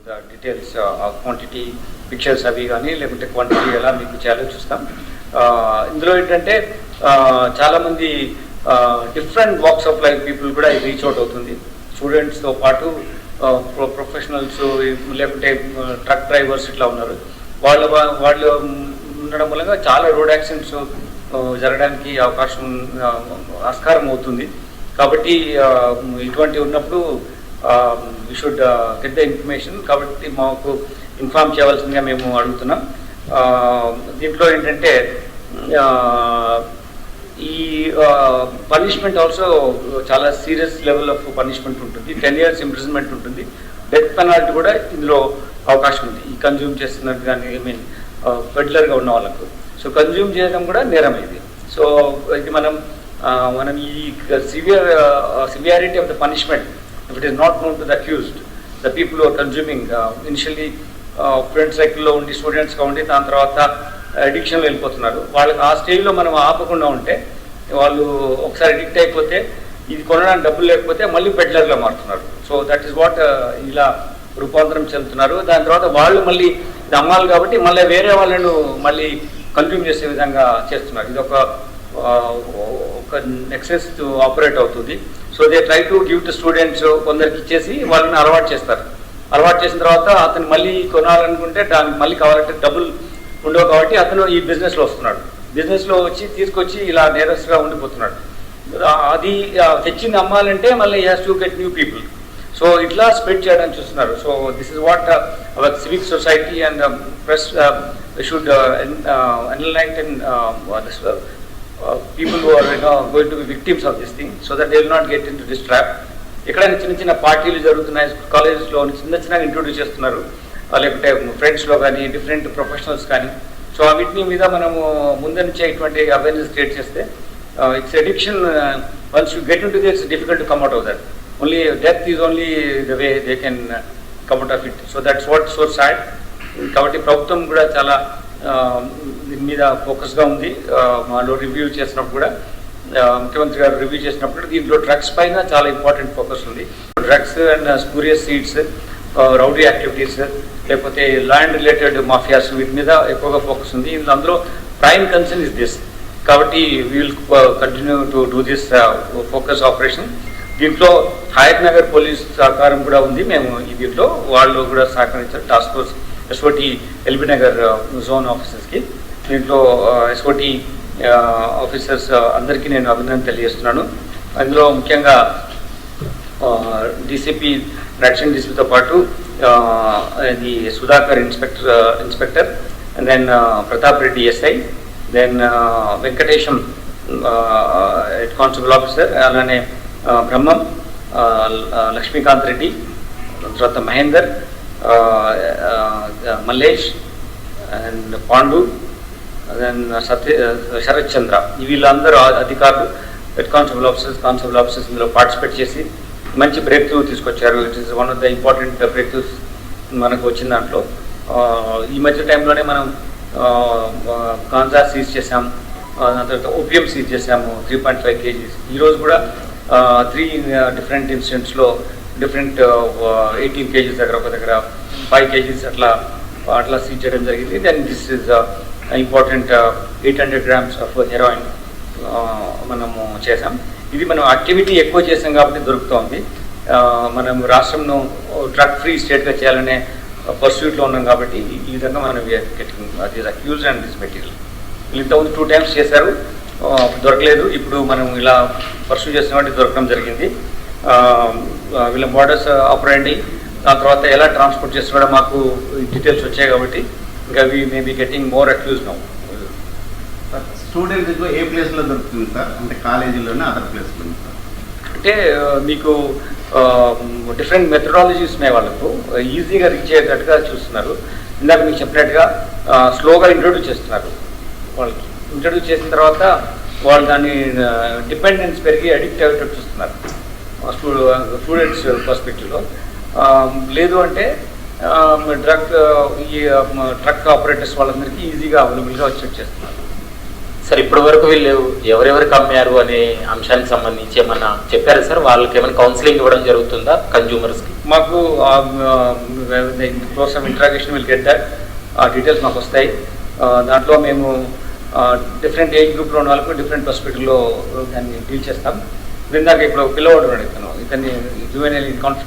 The details quantity pictures అవి కానీ లేకుంటే క్వాంటిటీ ఎలా మీకు చేయాలో చూస్తాం. ఇందులో ఏంటంటే చాలామంది different walks of life people కూడా రీచ్ అవుట్ అవుతుంది. స్టూడెంట్స్తో పాటు ప్రొఫెషనల్స్ లేకుంటే ట్రక్ డ్రైవర్స్ ఇట్లా ఉన్నారు. వాళ్ళు ఉండడం మూలంగా చాలా రోడ్ యాక్సిడెంట్స్ జరగడానికి ఆస్కారం అవుతుంది. కాబట్టి ఇటువంటి ఉన్నప్పుడు we should get the information. కాబట్టి మాకు ఇన్ఫార్మ్ చేయవలసిందిగా మేము అడుగుతున్నాం. దీంట్లో ఏంటంటే ఈ పనిష్మెంట్ ఆల్సో చాలా సీరియస్ లెవెల్ ఆఫ్ పనిష్మెంట్ ఉంటుంది. 10 years ఇంప్రిజన్మెంట్ ఉంటుంది. డెత్ పెనాల్టీ కూడా ఇందులో అవకాశం ఉంది ఈ కన్జ్యూమ్ చేస్తున్నట్టు కానీ పెడ్లర్గా ఉన్న వాళ్ళకు. సో కన్జ్యూమ్ చేయడం కూడా నేరం ఇది. సో ఇది మనం ఈ severity of the punishment if it is not known to the accused, the people who are consuming initially friend సైకిల్లో ఉండి స్టూడెంట్స్గా ఉండి దాని తర్వాత అడిక్షన్లో వెళ్ళిపోతున్నారు. వాళ్ళకి ఆ స్టేజ్లో మనం ఆపకుండా ఉంటే వాళ్ళు ఒకసారి అడిక్ట్ అయిపోతే ఇది కొనడానికి డబ్బులు లేకపోతే మళ్ళీ పెడ్లర్గా మారుతున్నారు. సో దట్ ఈస్ వాట్ ఇలా రూపాంతరం చెందుతున్నారు. దాని తర్వాత వాళ్ళు మళ్ళీ ఇది అమ్మాలి కాబట్టి మళ్ళీ వేరే వాళ్ళను మళ్ళీ కన్జ్యూమ్ చేసే విధంగా చేస్తున్నారు. ఇది ఒక నెక్సెస్ ఆపరేట్ అవుతుంది. So they try to give to students, కొందరికి ఇచ్చేసి వాళ్ళని అలవాటు చేస్తారు. అలవాటు చేసిన తర్వాత అతను మళ్ళీ కొనాలనుకుంటే దానికి మళ్ళీ కావాలంటే డబ్బులు ఉండవు కాబట్టి అతను ఈ బిజినెస్లో వస్తున్నాడు. బిజినెస్లో వచ్చి తీసుకొచ్చి ఇలా నేరస్గా ఉండిపోతున్నాడు. అది తెచ్చింది అమ్మాలంటే మళ్ళీ has to get new people. So ఇట్లా స్ప్రెడ్ చేయడానికి చూస్తున్నారు. So this is what our civic society and press should enlighten people who are going to be victims of this thing so that they will not get into this trap. ఎక్కడైనా చిన్న చిన్న పార్టీలు జరుగుతున్నాయి కాలేజెస్లో, చిన్నగా introduce చేస్తున్నారు, లేకుంటే ఫ్రెండ్స్లో కానీ డిఫరెంట్ ప్రొఫెషనల్స్ కానీ. సో వీటిని మీద మనము ముందు నుంచే ఇటువంటి అవేర్నెస్ క్రియేట్ చేస్తే it's addiction. Once you get in to this difficult to come out of that. Only death is only the way they can come out of it. So that's what so sad. కాబట్టి ప్రభుత్వం కూడా చాలా దీని మీద ఫోకస్గా ఉంది. మాలో review చేసినప్పుడు కూడా ముఖ్యమంత్రి గారు రివ్యూ చేసినప్పుడు దీంట్లో డ్రగ్స్ పైన చాలా ఇంపార్టెంట్ ఫోకస్ ఉంది. Drugs and spurious seeds, rowdy activities, లేకపోతే ల్యాండ్ రిలేటెడ్ మాఫియాస్, వీటి మీద ఎక్కువగా ఫోకస్ ఉంది. అందులో ప్రైమ్ కన్సర్న్ ఇస్ దిస్. కాబట్టి we will continue to do this focus operation. దీంట్లో హయత్ నగర్ పోలీస్ సహకారం కూడా ఉంది. మేము దీంట్లో వాళ్ళు కూడా సహకరించారు. Task force SOT LB Nagar zone ఆఫీసర్స్కి. దీంట్లో ఎస్ఓటి ఆఫీసర్స్ అందరికీ నేను అభినందన తెలియజేస్తున్నాను. అందులో ముఖ్యంగా డీసీపీ అడిషనల్ డీసీపీతో పాటు ఇది Sudhakar inspector and then Pratap Reddy SI, then Venkatesham head constable officer, అలానే బ్రహ్మం, లక్ష్మీకాంత్ రెడ్డి, తర్వాత మహేందర్, మల్లేష్ అండ్ పాండు, దెన్ శరత్ చంద్ర, వీళ్ళందరూ అధికారులు, హెడ్ కానిస్టేబుల్ ఆఫీసర్స్ ఇందులో పార్టిసిపేట్ చేసి మంచి బ్రేక్ త్రూ తీసుకొచ్చారు. It is one of the important breakthroughs మనకు వచ్చిన దాంట్లో. ఈ మధ్య టైంలోనే మనం గాంజా సీజ్ చేసాం, దాని తర్వాత ఓపియం సీజ్ చేసాము 3.5 kgs. ఈరోజు కూడా 3 డిఫరెంట్ ఇన్సిడెంట్స్లో డిఫరెంట్ 18 kgs దగ్గర, ఒక దగ్గర 5 kgs అట్లా సీజ్ చేయడం జరిగింది. Then this is important 800 grams of heroin మనము చేసాం. ఇది మనం యాక్టివిటీ ఎక్కువ చేసాం కాబట్టి దొరుకుతోంది. మనం రాష్ట్రంను డ్రగ్ ఫ్రీ స్టేట్గా చేయాలనే పర్సూట్లో ఉన్నాం కాబట్టి ఈ విధంగా మనం అక్యూజ్డ్ అండ్ దిస్ మెటీరియల్. ఇంతకుముందు 2 times చేశారు, దొరకలేదు. ఇప్పుడు మనం ఇలా పర్సూ చేసిన కాబట్టి దొరకడం జరిగింది. వీళ్ళ మోడల్స్ ఆపరేండి, దాని తర్వాత ఎలా ట్రాన్స్పోర్ట్ చేసి కూడా మాకు డీటెయిల్స్ వచ్చాయి కాబట్టి ఇంకా we may be getting more accuse now. స్టూడెంట్స్కి ఏ ప్లేస్లో దొరుకుతుంది సార్? అంటే కాలేజీలోనే అదర్ ప్లేస్లో సార్? అంటే మీకు డిఫరెంట్ మెథడాలజీస్ ఉన్నాయి. వాళ్ళకు ఈజీగా రీచ్ అయ్యేటట్టుగా చూస్తున్నారు. ఇందాక మీకు చెప్పినట్టుగా స్లోగా ఇంట్రొడ్యూస్ చేస్తున్నారు. వాళ్ళకి ఇంట్రొడ్యూస్ చేసిన తర్వాత వాళ్ళు దాన్ని డిపెండెన్స్ పెరిగి అడిక్ట్ అయ్యేటట్టు చూస్తున్నారు స్టూడెంట్స్ పర్స్పెక్టివ్లో. లేదు అంటే ట్రక్ ఆపరేటర్స్ వాళ్ళందరికీ ఈజీగా అవైలబుల్గా వచ్చేట్టు చేస్తున్నారు. సార్ ఇప్పటి వరకు వీళ్ళు ఎవరెవరికి అమ్మారు అనే అంశానికి సంబంధించి ఏమన్నా చెప్పారా సార్? వాళ్ళకి ఏమైనా కౌన్సిలింగ్ ఇవ్వడం జరుగుతుందా కన్జ్యూమర్స్కి? మాకు close of interrogation will get that details మాకు వస్తాయి. దాంట్లో మేము డిఫరెంట్ ఏజ్ గ్రూప్లో ఉన్న వాళ్ళకు డిఫరెంట్ పర్స్పెక్టివ్లో దాన్ని డీల్ చేస్తాం. ఇందాక ఇప్పుడు పిల్లవాడు ఉన్నాడు, ఇతన్ని జువెనైల్ కాన్ఫ్లిక్ట్